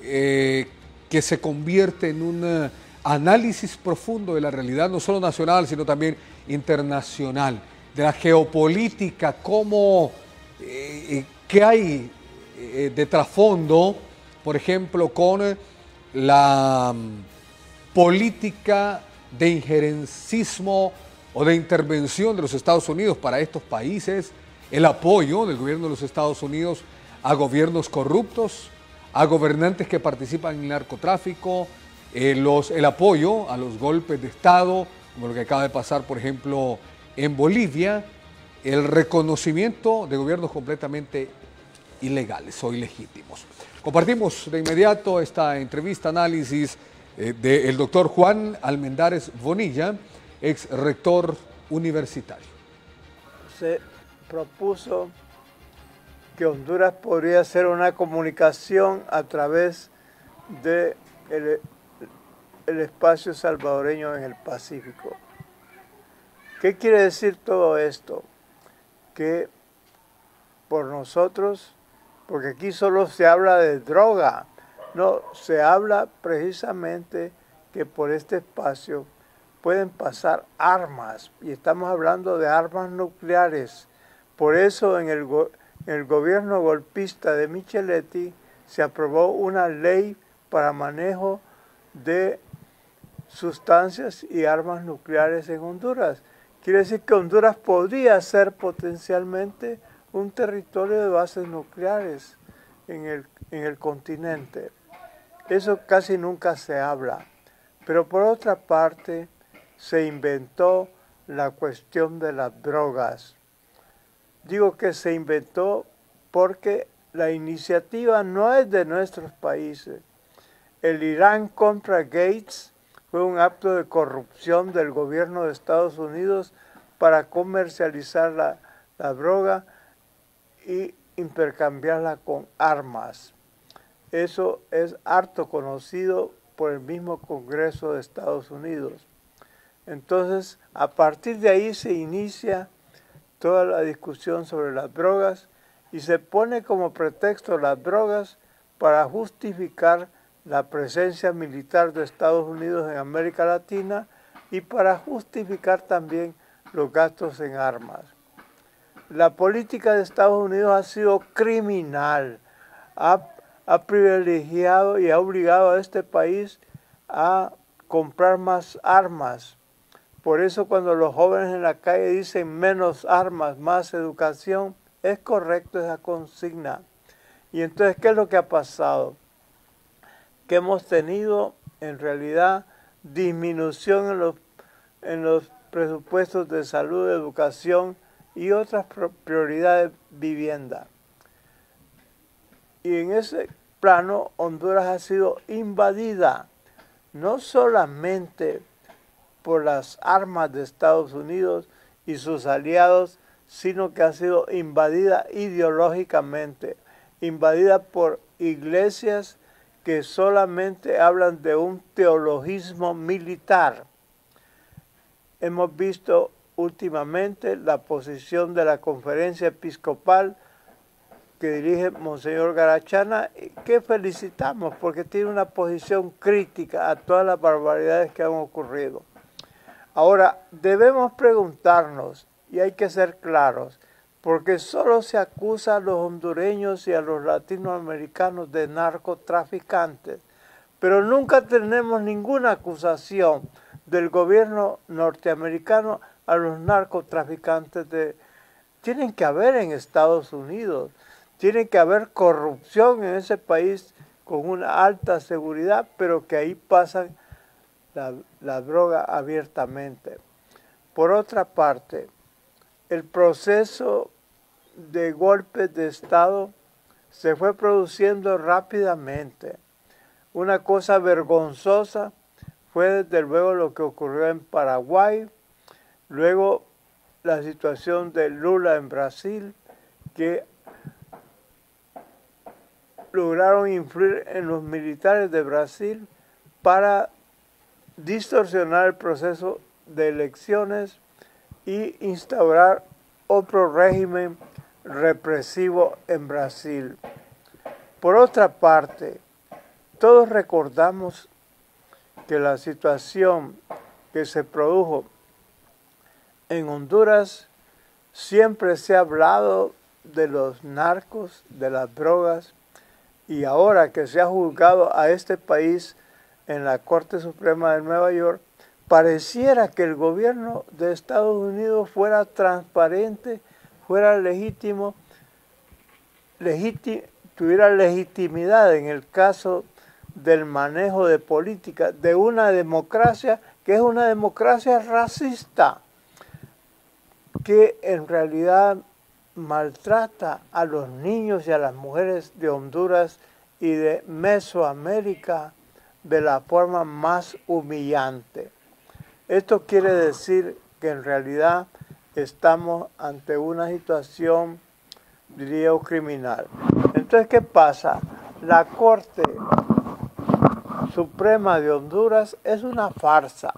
que se convierte en un análisis profundo de la realidad, no solo nacional, sino también internacional, de la geopolítica, qué hay de trasfondo, por ejemplo, con la política de injerencismo o de intervención de los Estados Unidos para estos países, el apoyo del gobierno de los Estados Unidos a gobiernos corruptos, a gobernantes que participan en el narcotráfico, el apoyo a los golpes de Estado, como lo que acaba de pasar, por ejemplo, en Bolivia, el reconocimiento de gobiernos completamente ilegales o ilegítimos. Compartimos de inmediato esta entrevista, análisis del doctor Juan Almendares Bonilla, ex rector universitario. Se propuso que Honduras podría hacer una comunicación a través de el espacio salvadoreño en el Pacífico. ¿Qué quiere decir todo esto? Que por nosotros, porque aquí solo se habla de droga, no, se habla precisamente que por este espacio pueden pasar armas, y estamos hablando de armas nucleares. Por eso en el gobierno golpista de Micheletti se aprobó una ley para manejo de sustancias y armas nucleares en Honduras. Quiere decir que Honduras podría ser potencialmente un territorio de bases nucleares en el continente. Eso casi nunca se habla. Pero por otra parte, se inventó la cuestión de las drogas. Digo que se inventó porque la iniciativa no es de nuestros países. El Irán contra Gates fue un acto de corrupción del gobierno de Estados Unidos para comercializar la droga y intercambiarla con armas. Eso es harto conocido por el mismo Congreso de Estados Unidos. Entonces, a partir de ahí se inicia toda la discusión sobre las drogas y se pone como pretexto las drogas para justificar la presencia militar de Estados Unidos en América Latina y para justificar también los gastos en armas. La política de Estados Unidos ha sido criminal, ha privilegiado y ha obligado a este país a comprar más armas. Por eso cuando los jóvenes en la calle dicen menos armas, más educación, es correcto esa consigna. Y entonces, ¿qué es lo que ha pasado? Que hemos tenido en realidad disminución en los presupuestos de salud, educación y otras prioridades, vivienda. Y en ese plano Honduras ha sido invadida, no solamente por las armas de Estados Unidos y sus aliados, sino que ha sido invadida ideológicamente, invadida por iglesias que solamente hablan de un teologismo militar. Hemos visto últimamente la posición de la conferencia episcopal que dirige Monseñor Garachana, que felicitamos porque tiene una posición crítica a todas las barbaridades que han ocurrido. Ahora, debemos preguntarnos, y hay que ser claros, porque solo se acusa a los hondureños y a los latinoamericanos de narcotraficantes, pero nunca tenemos ninguna acusación del gobierno norteamericano a los narcotraficantes. Tienen que haber en Estados Unidos, tiene que haber corrupción en ese país con una alta seguridad, pero que ahí pasan la droga abiertamente. Por otra parte, el proceso de golpes de Estado se fue produciendo rápidamente. Una cosa vergonzosa fue desde luego lo que ocurrió en Paraguay, luego la situación de Lula en Brasil, que lograron influir en los militares de Brasil para distorsionar el proceso de elecciones y instaurar otro régimen represivo en Brasil. Por otra parte, todos recordamos que la situación que se produjo en Honduras, siempre se ha hablado de los narcos, de las drogas, y ahora que se ha juzgado a este país en la Corte Suprema de Nueva York, pareciera que el gobierno de Estados Unidos fuera transparente, fuera legítimo, tuviera legitimidad en el caso del manejo de política de una democracia que es una democracia racista, que en realidad maltrata a los niños y a las mujeres de Honduras y de Mesoamérica de la forma más humillante. Esto quiere decir que en realidad estamos ante una situación, diría yo, criminal. Entonces, ¿qué pasa? La Corte Suprema de Honduras es una farsa.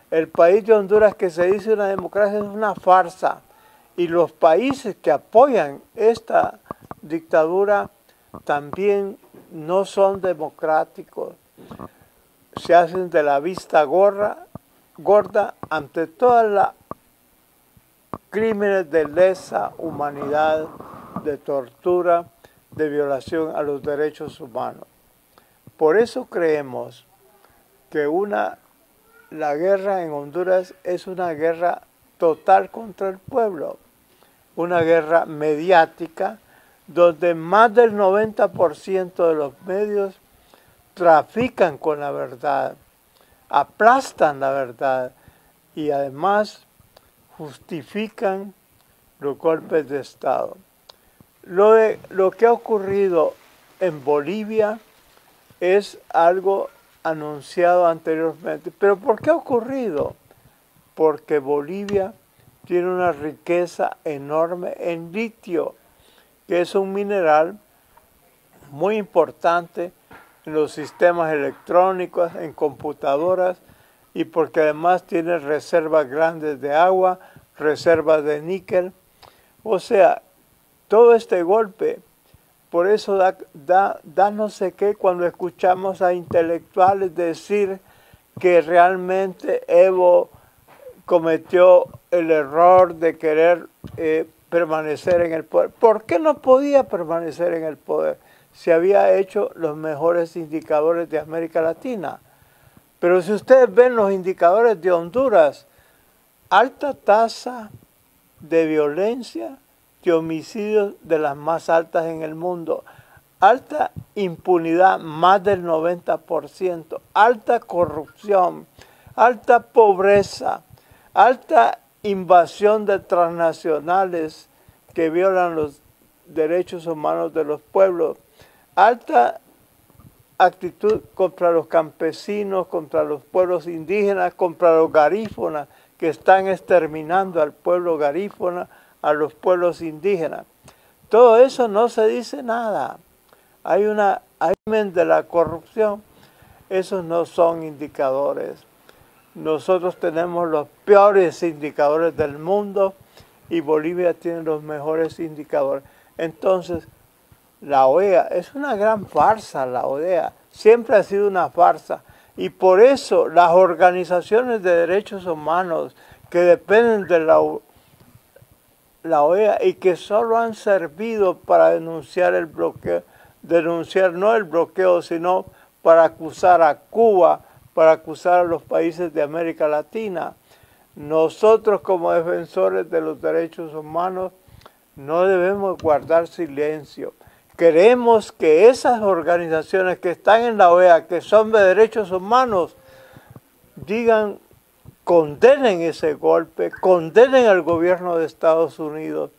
El país de Honduras, que se dice una democracia, es una farsa. Y los países que apoyan esta dictadura también no son democráticos. Se hacen de la vista gorda ante todas las crímenes de lesa humanidad, de tortura, de violación a los derechos humanos. Por eso creemos que la guerra en Honduras es una guerra total contra el pueblo, una guerra mediática donde más del 90% de los medios trafican con la verdad, aplastan la verdad y además justifican los golpes de Estado. Lo que ha ocurrido en Bolivia es algo anunciado anteriormente. ¿Pero por qué ha ocurrido? Porque Bolivia tiene una riqueza enorme en litio, que es un mineral muy importante en los sistemas electrónicos, en computadoras, y porque además tiene reservas grandes de agua, reservas de níquel. O sea, todo este golpe, por eso da no sé qué cuando escuchamos a intelectuales decir que realmente Evo cometió el error de querer permanecer en el poder. ¿Por qué no podía permanecer en el poder? Se había hecho los mejores indicadores de América Latina. Pero si ustedes ven los indicadores de Honduras, alta tasa de violencia, de homicidios de las más altas en el mundo, alta impunidad, más del 90%, alta corrupción, alta pobreza, alta invasión de transnacionales que violan los derechos humanos de los pueblos, alta actitud contra los campesinos, contra los pueblos indígenas, contra los garífonas que están exterminando al pueblo garífona, a los pueblos indígenas. Todo eso no se dice nada. Hay de la corrupción. Esos no son indicadores. Nosotros tenemos los peores indicadores del mundo y Bolivia tiene los mejores indicadores. Entonces, la OEA es una gran farsa, la OEA. Siempre ha sido una farsa. Y por eso las organizaciones de derechos humanos que dependen de la OEA y que solo han servido para denunciar el bloqueo, denunciar no el bloqueo, sino para acusar a Cuba, para acusar a los países de América Latina. Nosotros como defensores de los derechos humanos no debemos guardar silencio. Queremos que esas organizaciones que están en la OEA, que son de derechos humanos, digan, condenen ese golpe, condenen al gobierno de Estados Unidos.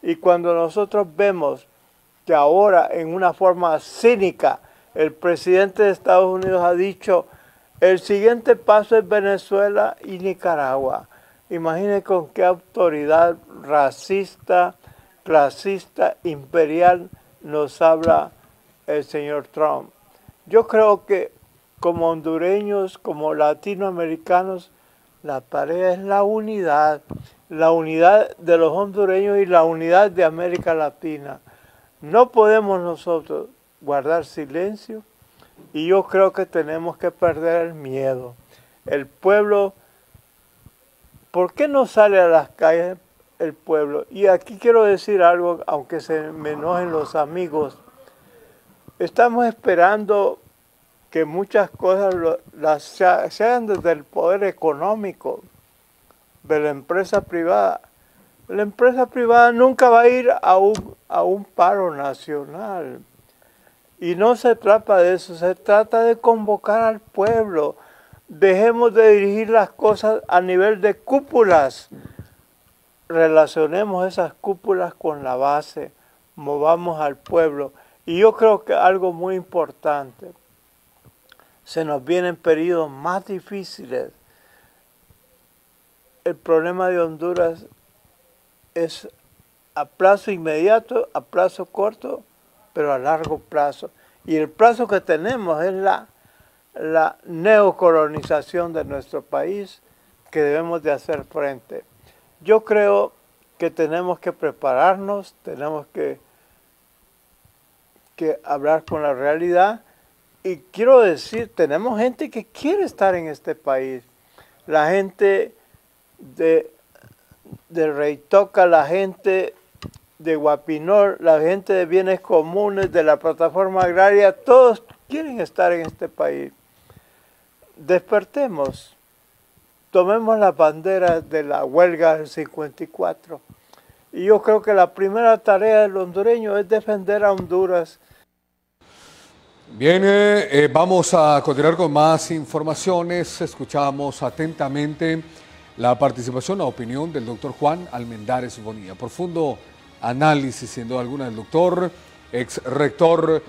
Y cuando nosotros vemos que ahora en una forma cínica el presidente de Estados Unidos ha dicho el siguiente paso es Venezuela y Nicaragua. Imaginen con qué autoridad racista, clasista, imperial nos habla el señor Trump. Yo creo que como hondureños, como latinoamericanos, la tarea es la unidad de los hondureños y la unidad de América Latina. No podemos nosotros guardar silencio Y yo creo que tenemos que perder el miedo. El pueblo, ¿por qué no sale a las calles el pueblo? Y aquí quiero decir algo, aunque se me enojen los amigos. Estamos esperando que muchas cosas se hagan desde el poder económico de la empresa privada. La empresa privada nunca va a ir a un paro nacional. Y no se trata de eso, se trata de convocar al pueblo. Dejemos de dirigir las cosas a nivel de cúpulas. Relacionemos esas cúpulas con la base, movamos al pueblo. Y yo creo que algo muy importante, se nos vienen periodos más difíciles. El problema de Honduras es a plazo inmediato, a plazo corto, pero a largo plazo. Y el plazo que tenemos es la neocolonización de nuestro país, que debemos de hacer frente. Yo creo que tenemos que prepararnos, tenemos que hablar con la realidad. Y quiero decir, tenemos gente que quiere estar en este país. La gente de Reitoca, la gente de Guapinol, la gente de bienes comunes, de la plataforma agraria, todos quieren estar en este país. Despertemos, tomemos la bandera de la huelga del 54. Y yo creo que la primera tarea del hondureño es defender a Honduras. Bien, vamos a continuar con más informaciones. Escuchamos atentamente la participación, la opinión del doctor Juan Almendares Bonilla. Profundo análisis, siendo alguna, del doctor, ex rector